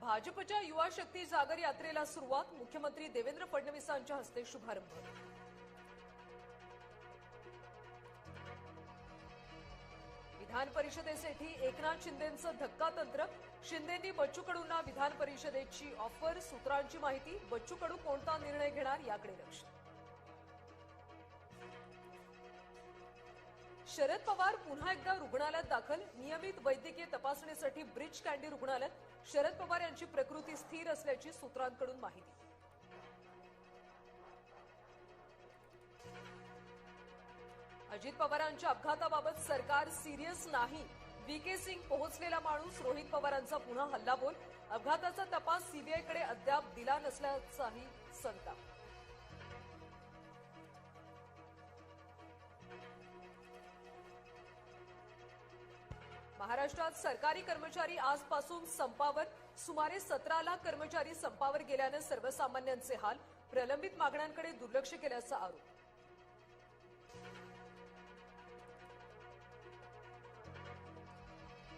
भाजपच्या युवा शक्ती जागर यात्रेला सुरुवात, मुख्यमंत्री देवेंद्र फडणवीसांच्या हस्ते शुभारंभ। विधान परिषदेसाठी एकनाथ शिंदेंचं धक्कातंत्र, शिंदेंनी बच्चू कडूंना विधान परिषदेची ऑफर, सूत्रांची माहिती, बच्चू कडू कोणता निर्णय घेणार याकडे लक्ष। शरद पवार पुन्हा एकदा रुग्णालयात दाखल, नियमित वैद्यकीय तपासणीसाठी ब्रिच कँडी रुग्णालयात शरद पवार यांची प्रकृती स्थिर असल्याची सूत्रांकडून माहिती। अजित पवारांच्या अपघाताबाबत सरकार सिरियस नाही, व्हीके सिंग पोहोचलेला माणूस, रोहित पवारांचा पुन्हा हल्लाबोल, अपघाताचा तपास सीबीआयकडे अद्याप दिला नसल्याचाही संताप। महाराष्ट्रात सरकारी कर्मचारी आजपासून संपावर, सुमारे 17 लाख कर्मचारी संपावर गेल्यानं सर्वसामान्यांचे हाल, प्रलंबित मागण्यांकडे दुर्लक्ष केल्याचा आरोप।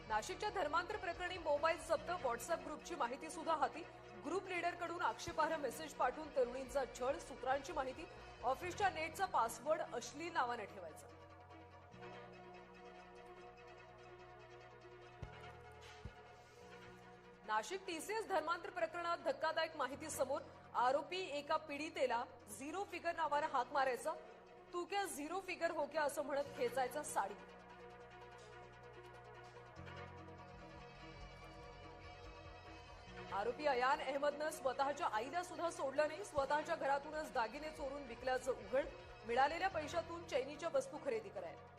नाशिकच्या धर्मांतर प्रकरणी मोबाईल जप्त, व्हॉट्सअप ग्रुपची माहिती सुद्धा हाती, ग्रुप लीडरकडून आक्षेपार्ह मेसेज पाठवून तरुणींचा छळ, सूत्रांची माहिती, ऑफिसच्या नेटचा पासवर्ड अश्लील नावाने ठेवायचा। नाशिक टीसीएस धर्मांतर प्रकरणात धक्कादायक माहिती समोर, आरोपी एका पीडितेला झिरो फिगर नावाने हाक मारायचा, तू क्या झिरो फिगर हो क्या असं म्हणत खेचायचा साडी। आरोपी अयान अहमदनं स्वतःच्या आईला सुद्धा सोडलं नाही, स्वतःच्या घरातूनच दागिने चोरून विकल्याचं उघड, मिळालेल्या पैशातून चैनीच्या वस्तू खरेदी करायला।